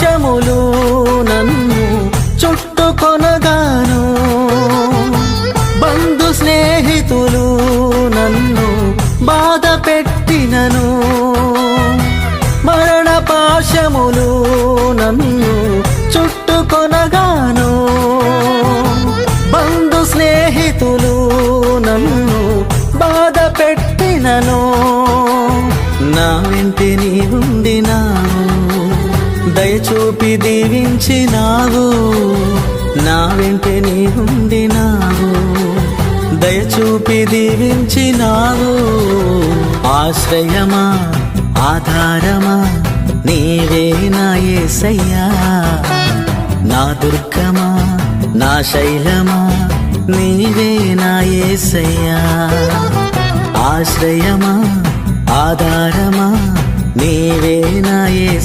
పాశములు నన్ను చుట్టుకొనగాను, బంధు స్నేహితులు నన్ను బాధ పెట్టినను, మరణ పాశములు నన్ను చుట్టుకొనగాను, బంధు స్నేహితులు నన్ను బాధ పెట్టినను, నా వెంటి నీ ఉండినావు, దయచూపి దీవించినావు, నా వెంటి నీ ఉండినావు, దయచూపి దీవించినావు. ఆశ్రయమా ఆధారమా నీవే నా యేసయ్యా, నా దుర్గమా నా శైలమా నీవే నా యేసయ్యా. ఆశ్రయమా ఆధారమా నీవే నా యేసయ్యా.